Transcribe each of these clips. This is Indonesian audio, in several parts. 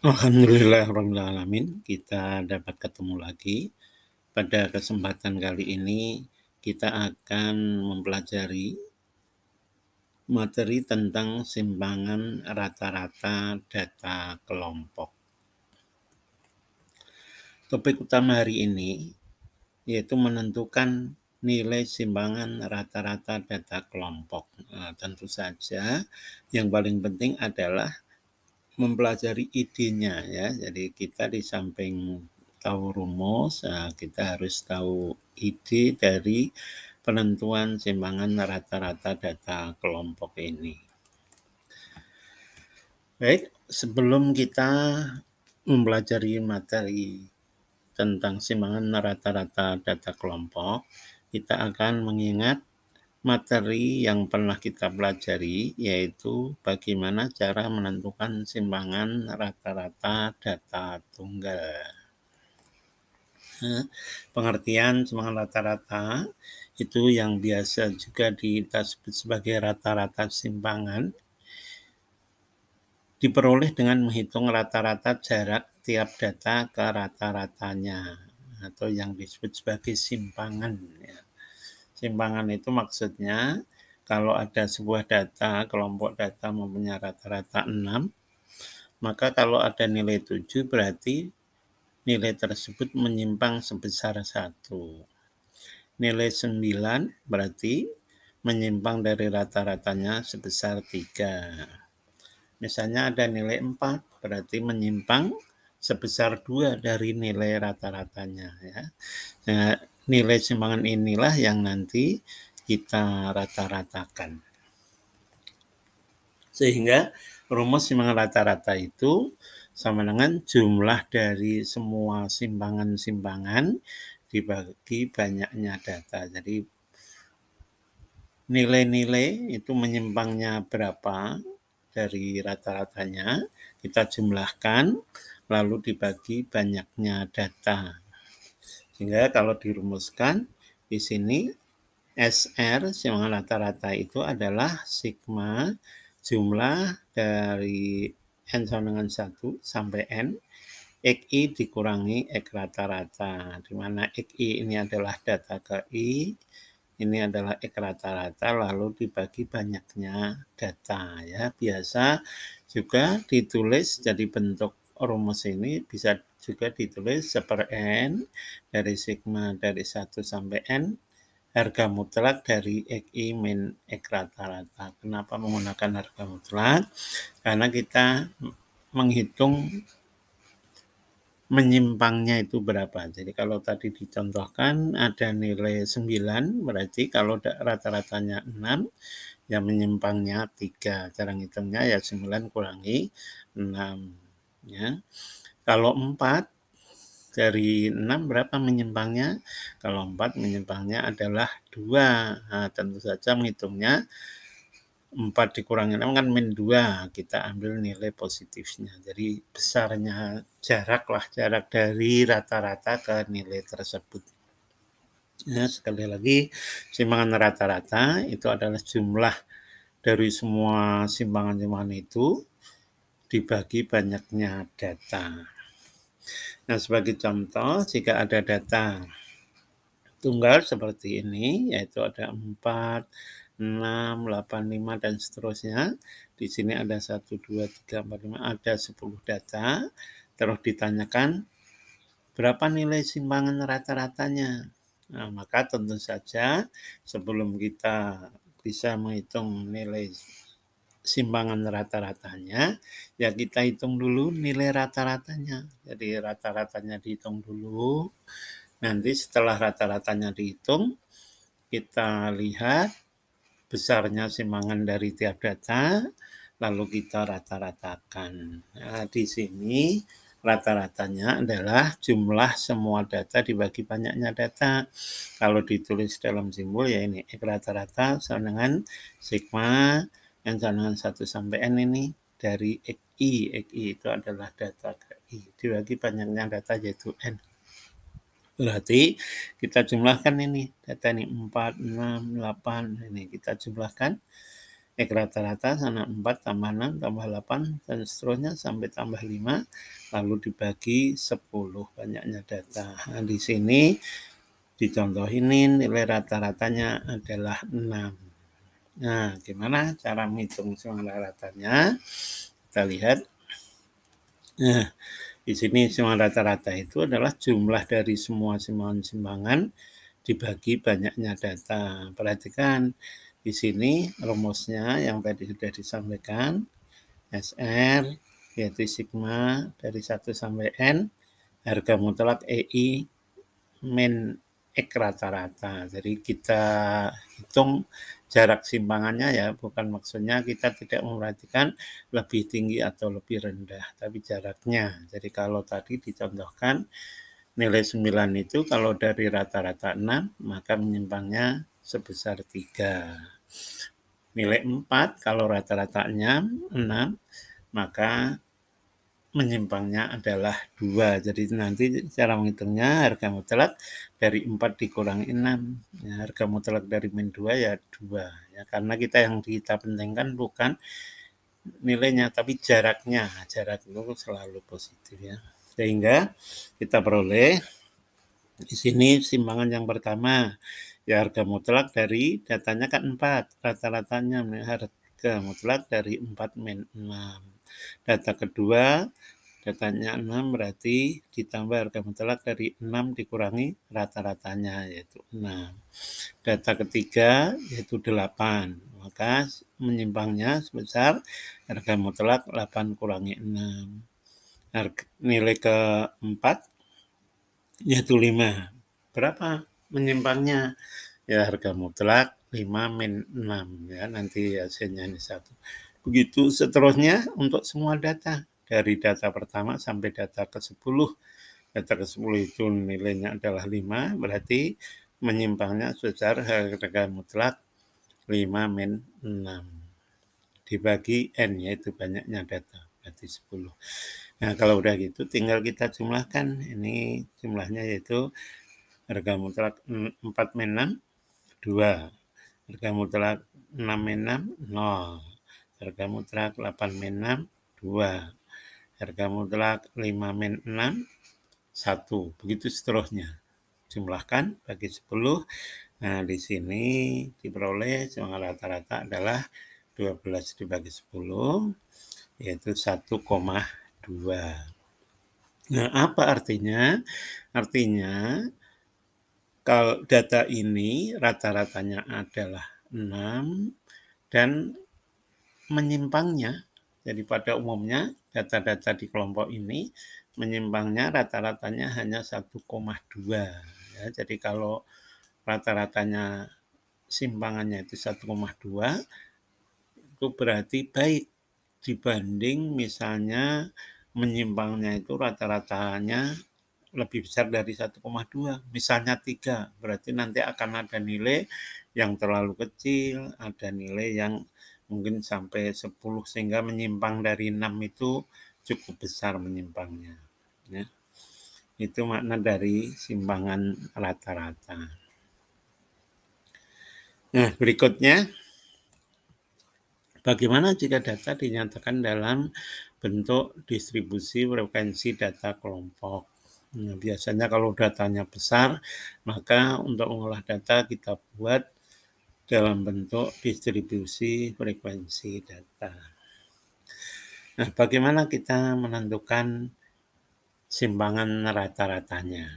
Alhamdulillahirabbil alamin, kita dapat ketemu lagi. Pada kesempatan kali ini kita akan mempelajari materi tentang simpangan rata-rata data kelompok. Topik utama hari ini yaitu menentukan nilai simpangan rata-rata data kelompok. Tentu saja yang paling penting adalah mempelajari idenya ya. Jadi kita di samping tahu rumus, kita harus tahu ide dari penentuan simpangan rata-rata data kelompok ini. Baik, sebelum kita mempelajari materi tentang simpangan rata-rata data kelompok, kita akan mengingat materi yang pernah kita pelajari, yaitu bagaimana cara menentukan simpangan rata-rata data tunggal. Pengertian simpangan rata-rata itu yang biasa juga kita sebut sebagai rata-rata simpangan, diperoleh dengan menghitung rata-rata jarak tiap data ke rata-ratanya, atau yang disebut sebagai simpangan. Simpangan itu maksudnya kalau ada sebuah data, kelompok data mempunyai rata-rata 6, maka kalau ada nilai 7 berarti nilai tersebut menyimpang sebesar 1. Nilai 9 berarti menyimpang dari rata-ratanya sebesar 3. Misalnya ada nilai 4 berarti menyimpang sebesar 2 dari nilai rata-ratanya ya. Nah, nilai simpangan inilah yang nanti kita rata-ratakan. Sehingga rumus simpangan rata-rata itu sama dengan jumlah dari semua simpangan-simpangan dibagi banyaknya data. Jadi nilai-nilai itu menyimpangnya berapa dari rata-ratanya, kita jumlahkan lalu dibagi banyaknya data. Sehingga kalau dirumuskan di sini SR simpangan rata-rata itu adalah sigma jumlah dari N sama dengan 1 sampai N XI dikurangi X rata-rata, di mana XI ini adalah data ke I, ini adalah X rata-rata, lalu dibagi banyaknya data ya. Biasa juga ditulis jadi bentuk rumus ini bisa juga ditulis 1/N dari sigma dari 1 sampai N harga mutlak dari XI min X rata-rata. Kenapa menggunakan harga mutlak? Karena kita menghitung menyimpangnya itu berapa. Jadi kalau tadi dicontohkan ada nilai 9, berarti kalau rata-ratanya 6, ya menyimpangnya 3. Cara ngitungnya ya 9 kurangi 6. Ya. Kalau 4, dari 6 berapa menyimpangnya? Kalau 4 menyimpangnya adalah 2. Nah, tentu saja menghitungnya 4 dikurangi 6 kan min 2. Kita ambil nilai positifnya. Jadi besarnya jarak dari rata-rata ke nilai tersebut. Ya, sekali lagi, simpangan rata-rata itu adalah jumlah dari semua simpangan-simpangan itu dibagi banyaknya data. Nah, sebagai contoh, jika ada data tunggal seperti ini, yaitu ada 4, 6, 8, 5, dan seterusnya. Di sini ada 1, 2, 3, 4, 5, ada 10 data. Terus ditanyakan berapa nilai simpangan rata-ratanya. Nah, maka tentu saja sebelum kita bisa menghitung nilai simpangan rata-ratanya, ya kita hitung dulu nilai rata-ratanya. Jadi rata-ratanya dihitung dulu. Nanti setelah rata-ratanya dihitung, kita lihat besarnya simpangan dari tiap data, lalu kita rata-ratakan. Nah, di sini rata-ratanya adalah jumlah semua data dibagi banyaknya data. Kalau ditulis dalam simbol ya ini, X rata-rata sama dengan sigma N sama dengan 1 sampai N ini dari XI. XI itu adalah data I. Dibagi banyaknya data yaitu N. Berarti kita jumlahkan ini, data ini 4, 6, 8, ini kita jumlahkan. rata-rata sana 4 tambah 6 tambah 8 dan seterusnya sampai tambah 5 lalu dibagi 10 banyaknya data. Nah, di sini dicontoh ini nilai rata-ratanya adalah 6. Nah, gimana cara menghitung sumbangan rata-ratanya? Kita lihat. Nah, di sini sumbangan rata-rata itu adalah jumlah dari semua simpangan dibagi banyaknya data. Perhatikan di sini rumusnya yang tadi sudah disampaikan, SR yaitu sigma dari 1 sampai N, harga mutlak EI min X rata-rata. Jadi kita hitung jarak simpangannya ya, bukan maksudnya kita tidak memperhatikan lebih tinggi atau lebih rendah, tapi jaraknya. Jadi kalau tadi dicontohkan nilai 9 itu kalau dari rata-rata 6, maka menyimpangnya sebesar 3. Nilai 4 kalau rata-ratanya 6, maka menyimpangnya adalah 2. Jadi nanti cara menghitungnya harga mutlak dari 4 dikurangi 6. Ya, harga mutlak dari min 2 ya 2. Ya, karena kita pentingkan bukan nilainya, tapi jaraknya. Jarak itu selalu positif ya. Sehingga kita peroleh di sini simpangan yang pertama, ya harga mutlak dari datanya kan 4, rata-ratanya harga mutlak dari 4 min 6. Data kedua, datanya 6 berarti ditambah harga mutlak dari 6 dikurangi rata-ratanya yaitu 6. Data ketiga yaitu 8, maka menyimpangnya sebesar harga mutlak 8 kurangi 6. Nilai keempat yaitu 5. Berapa menyimpangnya? Ya harga mutlak 5 min 6 ya, nanti hasilnya ini 1. Begitu seterusnya untuk semua data. Dari data pertama sampai data ke-10. Data ke-10 itu nilainya adalah 5, berarti menyimpangnya sebesar harga mutlak 5 min 6. Dibagi N, yaitu banyaknya data, berarti 10. Nah, kalau udah gitu tinggal kita jumlahkan. Ini jumlahnya yaitu harga mutlak 4 min 6, 2. Harga mutlak 6 min 6, 0. Harga mutlak 8 min 6, 2. Harga mutlak 5 min 6, 1. Begitu seterusnya. Jumlahkan bagi 10. Nah, di sini diperoleh sumbangan rata-rata adalah 12 dibagi 10, yaitu 1,2. Nah, apa artinya? Artinya, kalau data ini rata-ratanya adalah 6 dan menyimpangnya. Jadi pada umumnya data-data di kelompok ini menyimpangnya rata-ratanya hanya 1,2. Ya, jadi kalau rata-ratanya simpangannya itu 1,2, itu berarti baik dibanding misalnya menyimpangnya itu rata-ratanya lebih besar dari 1,2, misalnya 3, berarti nanti akan ada nilai yang terlalu kecil, ada nilai yang mungkin sampai 10, sehingga menyimpang dari 6 itu cukup besar menyimpangnya. Ya. Itu makna dari simpangan rata-rata. Nah, berikutnya, bagaimana jika data dinyatakan dalam bentuk distribusi frekuensi data kelompok? Nah, biasanya kalau datanya besar, maka untuk mengolah data kita buat dalam bentuk distribusi frekuensi data. Nah, bagaimana kita menentukan simpangan rata-ratanya?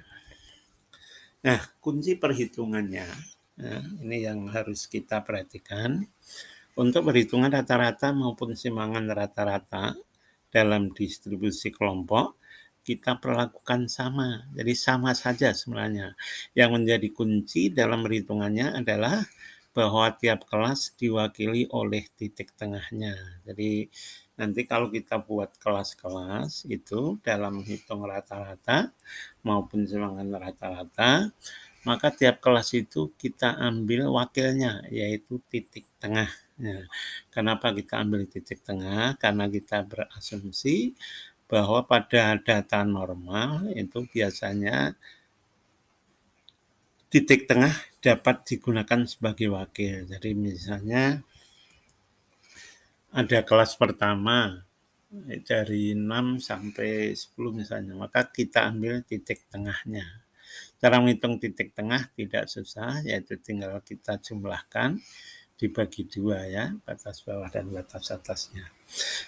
Nah, kunci perhitungannya, nah, ini yang harus kita perhatikan. Untuk perhitungan rata-rata maupun simpangan rata-rata dalam distribusi kelompok, kita perlakukan sama. Jadi sama saja sebenarnya. Yang menjadi kunci dalam perhitungannya adalah bahwa tiap kelas diwakili oleh titik tengahnya. Jadi nanti kalau kita buat kelas-kelas itu dalam menghitung rata-rata maupun simpangan rata-rata, maka tiap kelas itu kita ambil wakilnya, yaitu titik tengah. Nah, kenapa kita ambil titik tengah? Karena kita berasumsi bahwa pada data normal itu biasanya titik tengah dapat digunakan sebagai wakil. Jadi misalnya ada kelas pertama dari 6 sampai 10 misalnya, maka kita ambil titik tengahnya. Cara menghitung titik tengah tidak susah, yaitu tinggal kita jumlahkan dibagi 2 ya, batas bawah dan batas atasnya.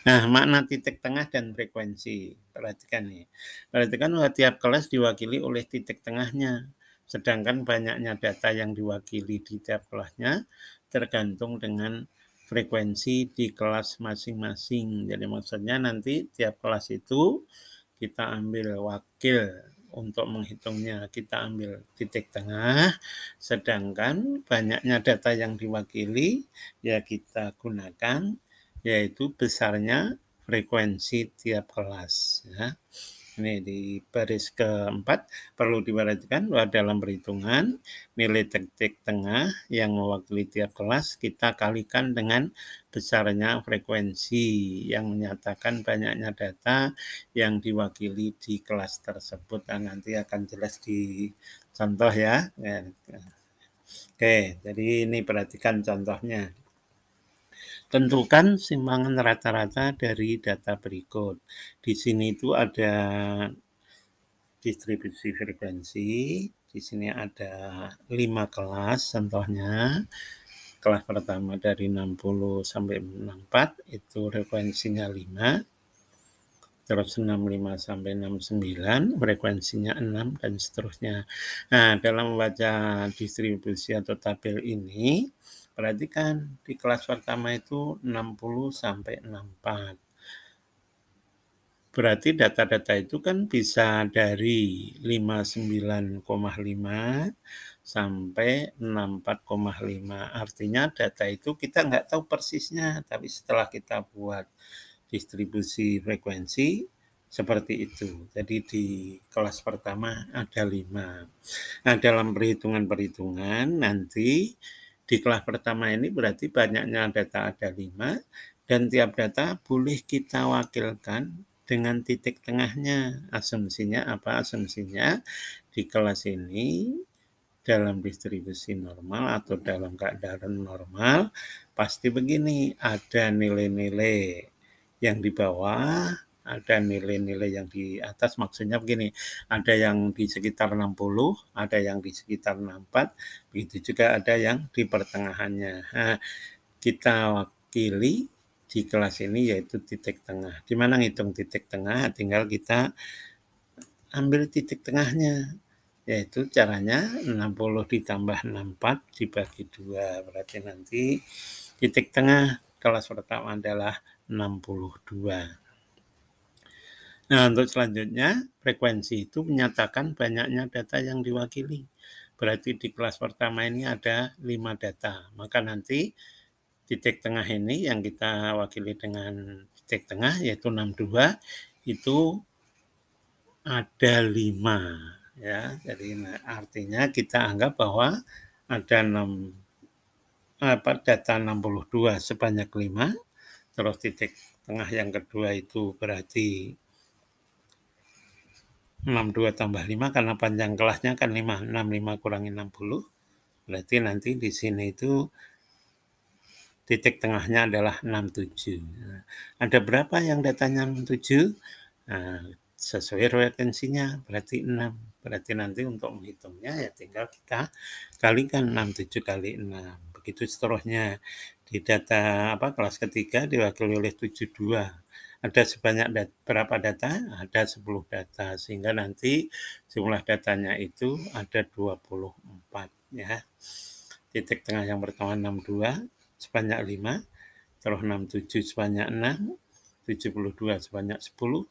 Nah, makna titik tengah dan frekuensi. Perhatikan nih. Perhatikan bahwa tiap kelas diwakili oleh titik tengahnya. Sedangkan banyaknya data yang diwakili di tiap kelasnya tergantung dengan frekuensi di kelas masing-masing. Jadi maksudnya nanti tiap kelas itu kita ambil wakil untuk menghitungnya, kita ambil titik tengah, sedangkan banyaknya data yang diwakili ya kita gunakan yaitu besarnya frekuensi tiap kelas ya. Ini di baris keempat perlu diperhatikan bahwa dalam perhitungan nilai titik tengah yang mewakili tiap kelas kita kalikan dengan besarnya frekuensi yang menyatakan banyaknya data yang diwakili di kelas tersebut. Dan nanti akan jelas di contoh ya. Oke, jadi ini perhatikan contohnya. Tentukan simpangan rata-rata dari data berikut. Di sini itu ada distribusi frekuensi. Di sini ada 5 kelas contohnya. Kelas pertama dari 60 sampai 64 itu frekuensinya 5. Terus 65 sampai 69 frekuensinya 6 dan seterusnya. Nah, dalam membaca distribusi atau tabel ini, perhatikan di kelas pertama itu 60 sampai 64. Berarti data-data itu kan bisa dari 59,5 sampai 64,5. Artinya data itu kita nggak tahu persisnya, tapi setelah kita buat distribusi frekuensi seperti itu. Jadi di kelas pertama ada 5. Nah, dalam perhitungan-perhitungan nanti di kelas pertama ini berarti banyaknya data ada 5 dan tiap data boleh kita wakilkan dengan titik tengahnya. Asumsinya apa? Asumsinya di kelas ini dalam distribusi normal atau dalam keadaan normal pasti begini, ada nilai-nilai yang di bawah, ada nilai-nilai yang di atas, maksudnya begini, ada yang di sekitar 60, ada yang di sekitar 64, begitu juga ada yang di pertengahannya. Nah, kita wakili di kelas ini yaitu titik tengah. Di mana ngitung titik tengah? Tinggal kita ambil titik tengahnya, yaitu caranya 60 ditambah 64 dibagi 2. Berarti nanti titik tengah kelas pertama adalah 62. Nah, untuk selanjutnya, frekuensi itu menyatakan banyaknya data yang diwakili. Berarti di kelas pertama ini ada 5 data. Maka nanti titik tengah ini yang kita wakili dengan titik tengah yaitu 62 itu ada 5 ya. Jadi artinya kita anggap bahwa ada data 62 sebanyak 5, terus titik tengah yang kedua itu berarti 62 tambah 5 karena panjang kelasnya kan 5, 65 kurangi 60. Berarti nanti di sini itu titik tengahnya adalah 67. Nah, ada berapa yang datanya 67? Nah, sesuai frekuensinya berarti 6. Berarti nanti untuk menghitungnya ya tinggal kita kalikan 67 kali 6. Begitu seterusnya. Di data kelas ketiga diwakili oleh 72. Ada sebanyak berapa data? Ada 10 data. Sehingga nanti jumlah datanya itu ada 24 ya. Titik tengah yang pertama 62 sebanyak 5, terus 67 sebanyak 6, 72 sebanyak 10,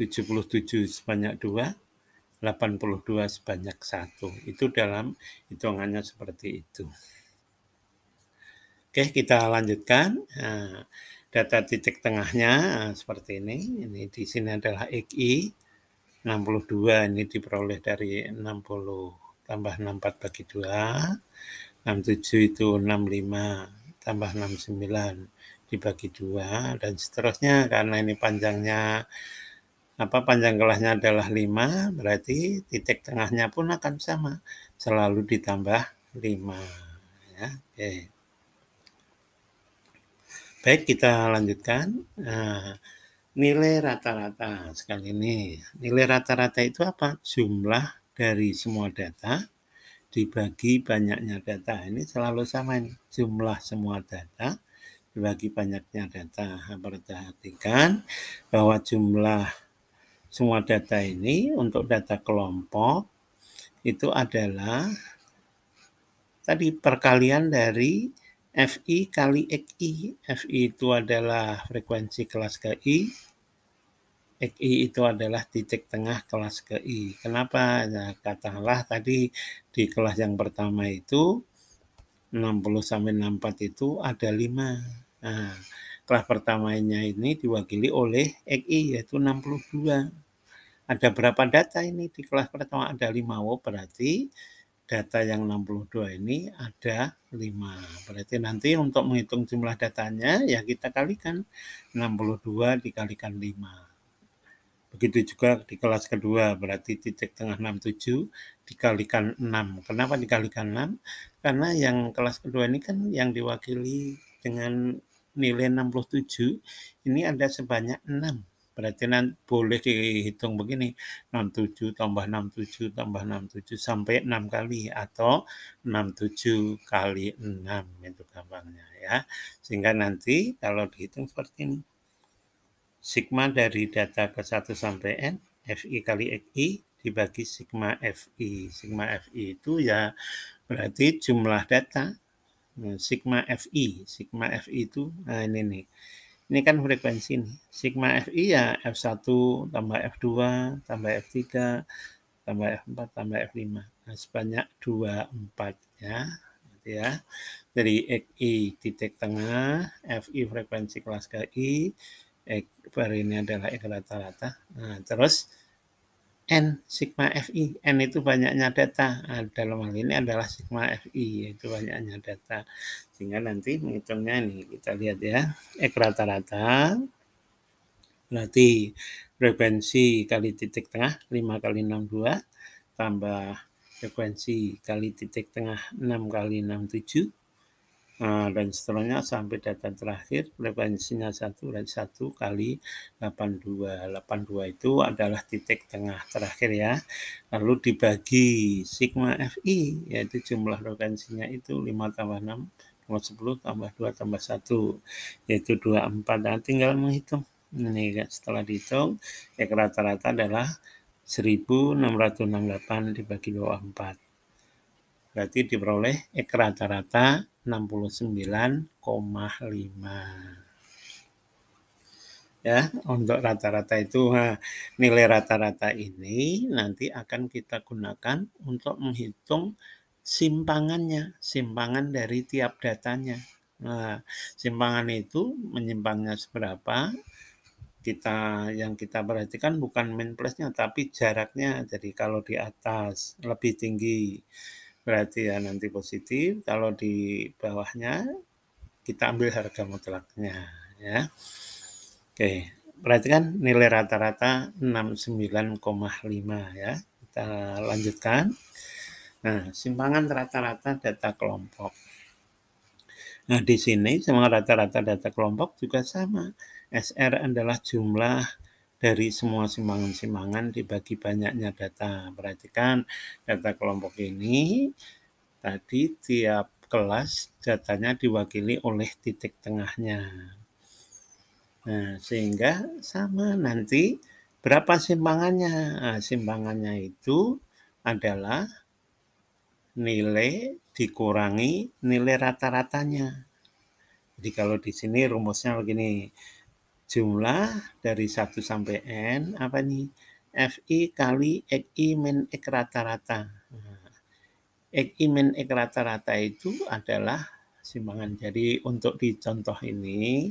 77 sebanyak 2, 82 sebanyak 1. Itu dalam hitungannya seperti itu. Oke, kita lanjutkan. Nah, data titik tengahnya seperti ini. Ini di sini adalah XI 62 ini diperoleh dari 60 tambah 64 bagi 2. 67 itu 65 tambah 69 dibagi 2 dan seterusnya karena ini panjangnya panjang kelasnya adalah 5 berarti titik tengahnya pun akan sama selalu ditambah 5 ya. Oke. Baik, kita lanjutkan. Nah, nilai rata-rata sekali ini. Nilai rata-rata itu apa? Jumlah dari semua data dibagi banyaknya data. Ini selalu sama ini. Jumlah semua data dibagi banyaknya data. Perhatikan bahwa jumlah semua data ini untuk data kelompok itu adalah tadi perkalian dari FI kali XI. FI itu adalah frekuensi kelas KI, XI itu adalah titik tengah kelas KI. Kenapa? Nah, katakanlah tadi di kelas yang pertama itu 60 sampai 64 itu ada 5. Nah, kelas pertamanya ini diwakili oleh XI yaitu 62. Ada berapa data ini di kelas pertama? Ada 5. Oh, berarti data yang 62 ini ada 5. Berarti nanti untuk menghitung jumlah datanya ya kita kalikan 62 dikalikan 5. Begitu juga di kelas kedua, berarti titik tengah 67 dikalikan 6. Kenapa dikalikan 6? Karena yang kelas kedua ini kan yang diwakili dengan nilai 67, ini ada sebanyak 6. Berarti nanti boleh dihitung begini, 67 tambah 67 tambah 67 sampai 6 kali atau 67 kali 6 itu gampangnya ya. Sehingga nanti kalau dihitung seperti ini. Sigma dari data ke 1 sampai N, FI kali XI dibagi sigma FI. Sigma FI itu ya berarti jumlah data. Sigma FI. Sigma FI itu, nah ini nih. Ini kan frekuensi nih. Sigma FI ya F1 tambah F2 tambah F3 tambah F4 tambah F5. Nah, sebanyak 24 ya. Ya. Jadi XI titik tengah, FI frekuensi kelas KI, bar ini adalah X rata-rata. Nah, terus N sigma FI. N itu banyaknya data. Nah, dalam hal ini adalah sigma FI, yaitu banyaknya data. Sehingga nanti menghitungnya ini kita lihat ya. X rata-rata berarti frekuensi kali titik tengah 5 kali 62 tambah frekuensi kali titik tengah 6 kali 67 dan seterusnya sampai data terakhir frekuensinya 1 dan 1 kali 82. 82 itu adalah titik tengah terakhir ya. Lalu dibagi sigma FI yaitu jumlah frekuensinya itu 5 tambah 6 tambah 10 tambah 2 tambah 1 yaitu 24. Dan tinggal menghitung. Ini setelah dihitung ya rata-rata adalah 1668 dibagi 24. Berarti diperoleh X rata-rata 69,5. Ya, untuk rata-rata itu nilai rata-rata ini nanti akan kita gunakan untuk menghitung simpangannya, simpangan dari tiap datanya. Nah, simpangan itu menyimpangnya seberapa? Yang kita perhatikan bukan min plusnya tapi jaraknya. Jadi kalau di atas lebih tinggi berarti ya nanti positif, kalau di bawahnya kita ambil harga mutlaknya ya. Oke, berarti kan nilai rata-rata 69,5 ya. Kita lanjutkan. Nah, simpangan rata-rata data kelompok. Nah, di sini semua rata-rata data kelompok juga sama. SR adalah jumlah dari semua simpangan-simpangan dibagi banyaknya data. Perhatikan data kelompok ini tadi tiap kelas datanya diwakili oleh titik tengahnya. Nah, sehingga sama nanti berapa simpangannya? Nah, simpangannya itu adalah nilai dikurangi nilai rata-ratanya. Jadi kalau di sini rumusnya begini. Jumlah dari 1 sampai N apa nih? FI kali XI min X rata-rata. XI min X rata-rata itu adalah simpangan. Jadi untuk di contoh ini,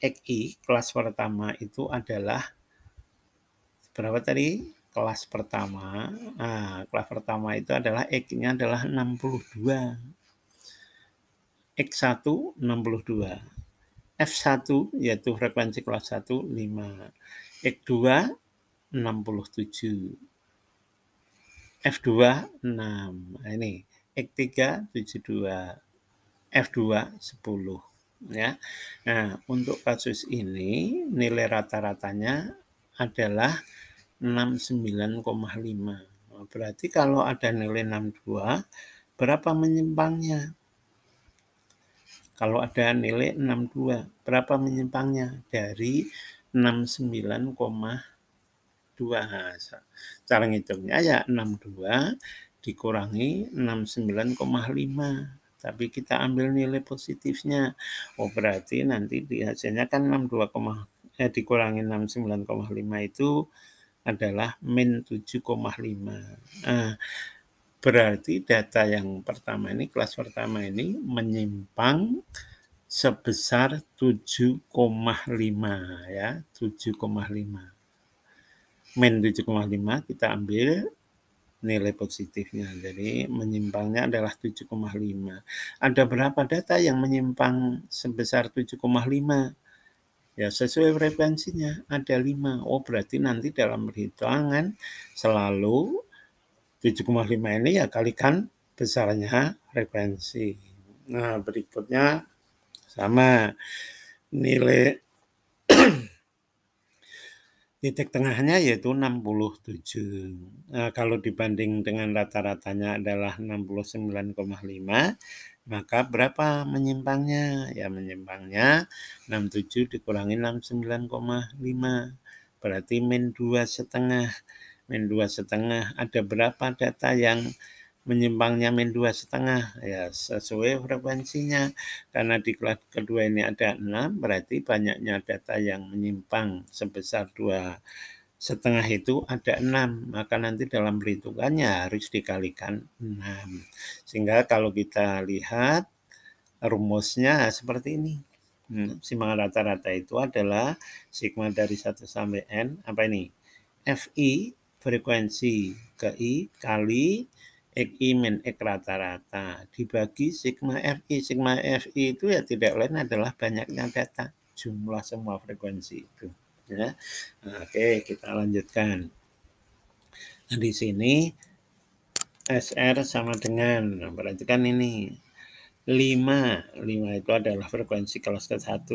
XI kelas pertama itu adalah berapa tadi? Kelas pertama. Nah, kelas pertama itu adalah X-nya adalah 62. X1 62. F1 yaitu frekuensi kelas 1 5. X2 67. F2 6. Nah, ini X3 72. F2 10 ya. Nah, untuk kasus ini nilai rata-ratanya adalah 69,5. Berarti kalau ada nilai 62, berapa menyimpangnya? Kalau ada nilai 62, berapa menyimpangnya? Dari 69,2. Cara ngitungnya ya 62 dikurangi 69,5. Tapi kita ambil nilai positifnya. Oh, berarti nanti di hasilnya kan 62, dikurangi 69,5 itu adalah min 7,5. Nah, berarti data yang pertama ini, kelas pertama ini menyimpang sebesar 7,5 ya, 7,5. Min 7,5 kita ambil nilai positifnya. Jadi menyimpangnya adalah 7,5. Ada berapa data yang menyimpang sebesar 7,5? Ya, sesuai frekuensinya ada 5. Oh, berarti nanti dalam perhitungan selalu 7,5 ini ya kalikan besarnya frekuensi. Nah, berikutnya sama nilai titik tengahnya yaitu 67. Nah, kalau dibanding dengan rata-ratanya adalah 69,5, maka berapa menyimpangnya? Ya, menyimpangnya 67 dikurangi 69,5. Berarti min 2,5. Min 2,5. Ada berapa data yang menyimpangnya min 2,5? Ya, sesuai frekuensinya. Karena di kelas kedua ini ada 6, berarti banyaknya data yang menyimpang sebesar 2,5 itu ada 6. Maka nanti dalam perhitungannya harus dikalikan 6. Sehingga kalau kita lihat rumusnya seperti ini. Simpangan rata-rata itu adalah sigma dari 1 sampai N, apa ini? FI frekuensi ke I kali XI min X rata-rata dibagi sigma FI. Sigma FI itu ya tidak lain adalah banyaknya data, jumlah semua frekuensi itu. Ya. Nah, oke, kita lanjutkan. Nah, di sini SR sama dengan, berarti kan ini 5. 5 itu adalah frekuensi kelas ke-1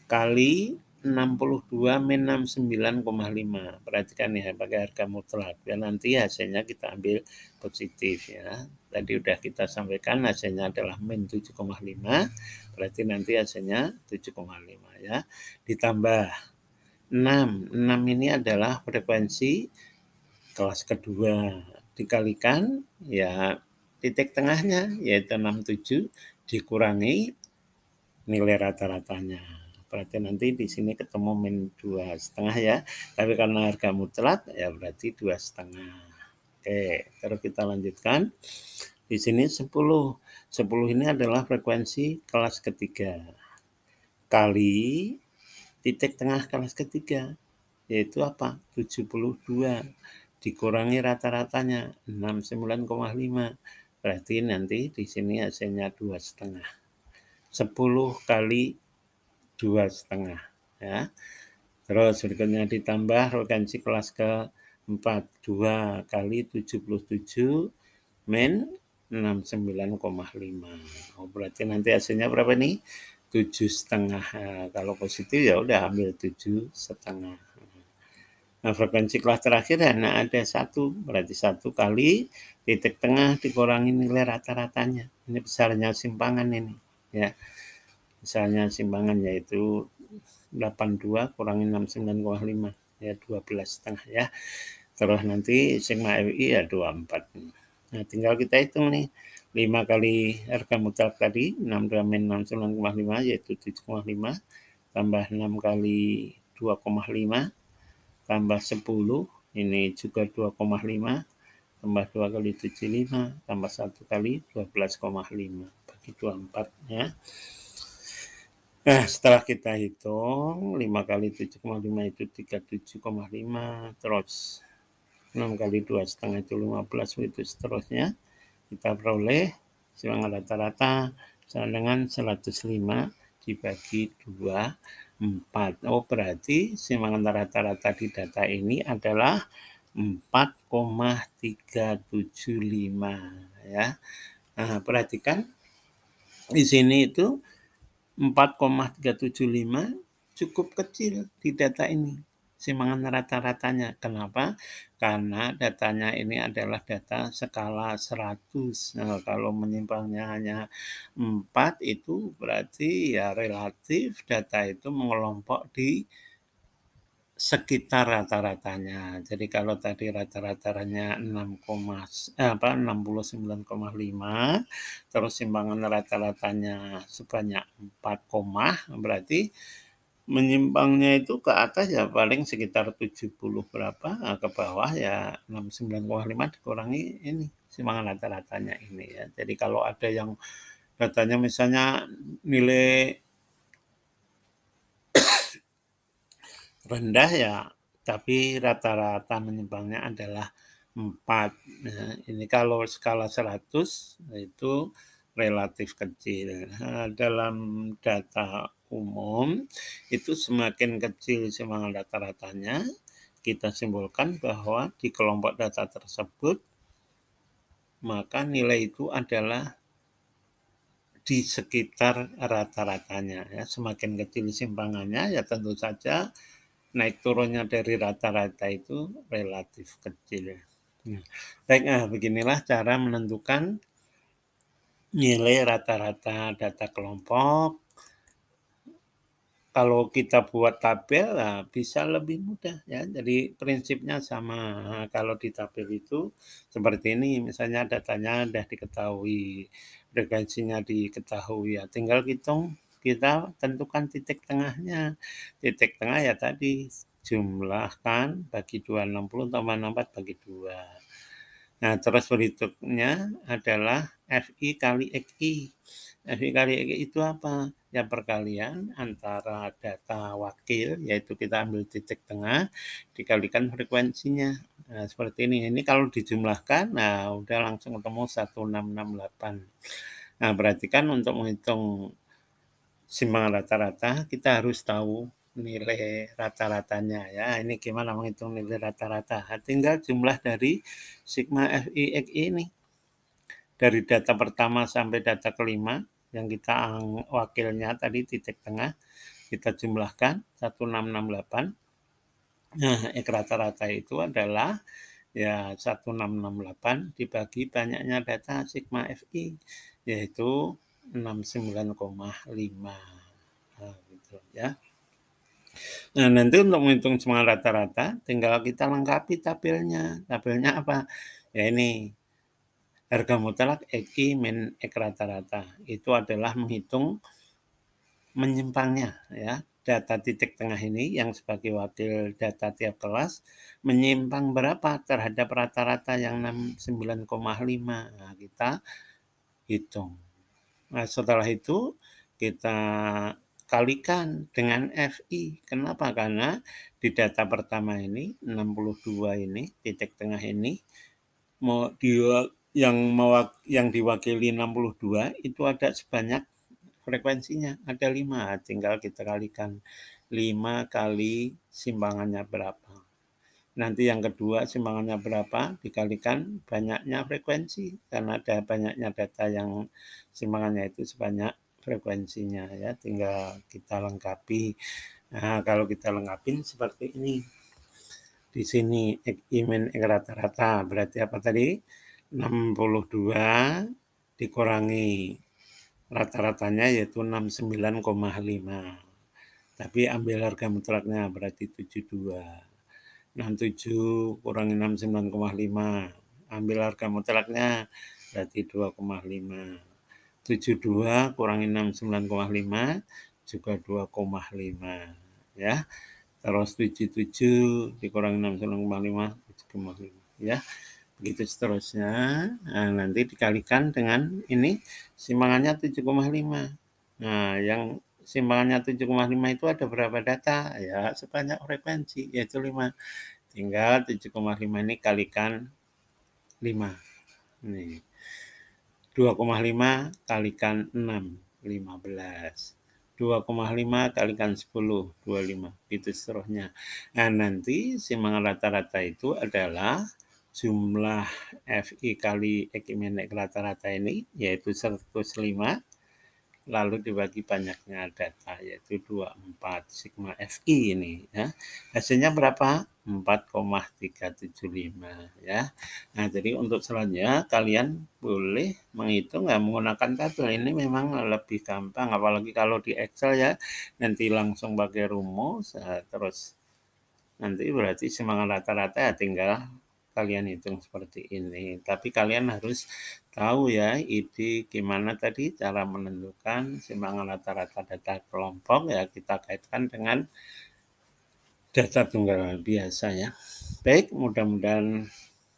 kali 62 min 69,5. Perhatikan ya, pakai harga mutlak. Dan nanti hasilnya kita ambil positif ya. Tadi udah kita sampaikan hasilnya adalah min 7,5. Berarti nanti hasilnya 7,5 ya. Ditambah 6. 6 ini adalah frekuensi kelas kedua. Dikalikan ya titik tengahnya yaitu 67 dikurangi nilai rata-ratanya. Berarti nanti di sini ketemu min 2,5 ya. Tapi karena harga mutlak ya berarti 2,5. Oke, terus kita lanjutkan. Di sini 10. 10 ini adalah frekuensi kelas ketiga. Kali titik tengah kelas ketiga. Yaitu apa? 72. Dikurangi rata-ratanya 69,5. Berarti nanti di sini hasilnya 2,5. 10 kali 2,5 ya. Terus berikutnya ditambah frekuensi kelas ke-4, 2 kali 77 min 69,5. Oh, berarti nanti hasilnya berapa nih? 7,5. Nah, kalau positif ya udah ambil 7,5. Nah, frekuensi kelas terakhir ya, nah ada 1, berarti 1 kali titik tengah dikurangi nilai rata-ratanya. Ini besarnya simpangan ini ya. Misalnya simpangan yaitu 82 kurangi 69,5 ya 12,5 ya. Terus nanti sigma FI ya 24. Nah, tinggal kita hitung nih. 5 kali harga mutlak tadi 62 min 69,5 yaitu 7,5 tambah 6 kali 2,5 tambah 10 ini juga 2,5 tambah 2 kali 75 tambah 1 kali 12,5 bagi 24 ya. Nah, setelah kita hitung 5 kali 7,5 itu 37,5, terus 6 kali 2,5 itu 15, itu seterusnya kita peroleh simpangan rata-rata sama dengan 105 dibagi 2, 4. Oh, berarti simpangan rata-rata di data ini adalah 4,375 ya. Nah, perhatikan Di sini itu 4,375 cukup kecil di data ini, simpangan rata-ratanya. Kenapa? Karena datanya ini adalah data skala 100. Nah, kalau menyimpangnya hanya 4 itu berarti ya relatif data itu mengelompok di sekitar rata-ratanya. Jadi kalau tadi rata-ratanya 69,5, terus simpangan rata-ratanya sebanyak 4, berarti menyimpangnya itu ke atas ya paling sekitar 70 berapa, ke bawah ya 69,5 dikurangi ini simpangan rata-ratanya ini ya. Jadi kalau ada yang datanya misalnya nilai rendah ya, tapi rata-rata menyimpangnya adalah 4. Nah, ini kalau skala 100 itu relatif kecil. Nah, dalam data umum itu semakin kecil simpangan rata-ratanya, kita simpulkan bahwa di kelompok data tersebut maka nilai itu adalah di sekitar rata-ratanya ya. Semakin kecil simpangannya ya tentu saja naik turunnya dari rata-rata itu relatif kecil. Nah, baik, beginilah cara menentukan nilai rata-rata data kelompok. Kalau kita buat tabel, bisa lebih mudah ya. Jadi prinsipnya sama. Nah, kalau di tabel itu seperti ini, misalnya datanya sudah diketahui, frekuensinya diketahui, ya tinggal kita tentukan titik tengahnya. Titik tengah ya tadi, jumlahkan bagi 2, 60 tambah 64 bagi 2. Nah, terus berikutnya adalah FI kali XI. FI kali XI itu apa? Ya perkalian antara data wakil, yaitu kita ambil titik tengah, dikalikan frekuensinya. Nah, seperti ini. Ini kalau dijumlahkan, nah udah langsung ketemu 1668. Nah, berarti kan untuk menghitung simpangan rata-rata, kita harus tahu nilai rata-ratanya ya. Ini gimana menghitung nilai rata-rata? Tinggal jumlah dari sigma FI XI ini. Dari data pertama sampai data kelima, yang kita wakilnya tadi titik tengah, kita jumlahkan 1668. Nah, X rata-rata itu adalah ya 1668 dibagi banyaknya data sigma FI, yaitu 69,5. Nah, gitu ya. Nah, nanti untuk menghitung semua rata-rata, tinggal kita lengkapi tabelnya. Tabelnya apa? Ya ini, harga mutlak XI min X rata-rata. Itu adalah menghitung menyimpangnya ya. Data titik tengah ini yang sebagai wakil data tiap kelas menyimpang berapa terhadap rata-rata yang 69,5. Nah, kita hitung. Nah, setelah itu kita kalikan dengan FI. Kenapa? Karena di data pertama ini 62 ini titik tengah ini mau yang diwakili 62 itu ada sebanyak frekuensinya ada 5, tinggal kita kalikan 5 kali simpangannya berapa. Nanti yang kedua simpangannya berapa dikalikan banyaknya frekuensi, karena ada banyaknya data yang simpangannya itu sebanyak frekuensinya ya, tinggal kita lengkapi. Nah, kalau kita lengkapin seperti ini. Di sini min rata-rata berarti apa tadi? 62 dikurangi rata-ratanya yaitu 69,5. Tapi ambil harga mutlaknya berarti 72. 67 kurangi 69,5. Ambil harga mutlaknya berarti 2,5. 72 kurangi 69,5 juga 2,5 ya. Terus 77 dikurangi 69,5 7,5 ya. Begitu seterusnya. Nah, nanti dikalikan dengan ini simpangannya 7,5. Nah, yang simpangannya 7,5 itu ada berapa data? Ya, sebanyak frekuensi yaitu 5. Tinggal 7,5 ini kalikan 5. Nih. 2,5 kalikan 6, 15. 2,5 kalikan 10, 25. Itu seterusnya. Nah, nanti simpangan rata-rata itu adalah jumlah FI kali X min X rata-rata ini, yaitu 105, lalu dibagi banyaknya data, yaitu 24 sigma Fi ini ya. Hasilnya berapa? 4,375 ya. Nah, jadi untuk selanjutnya kalian boleh menghitung ya menggunakan tabel. Ini memang lebih gampang, apalagi kalau di Excel ya, nanti langsung pakai rumus, terus nanti berarti semangat rata-rata ya tinggal kalian hitung seperti ini. Tapi kalian harus tahu ya ide gimana tadi cara menentukan semangat rata-rata data kelompok ya kita kaitkan dengan data tunggal biasa ya. Baik, mudah-mudahan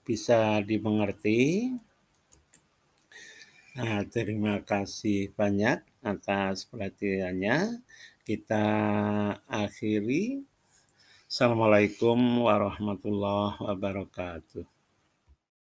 bisa dimengerti. Nah, terima kasih banyak atas perhatiannya. Kita akhiri. Assalamualaikum warahmatullahi wabarakatuh.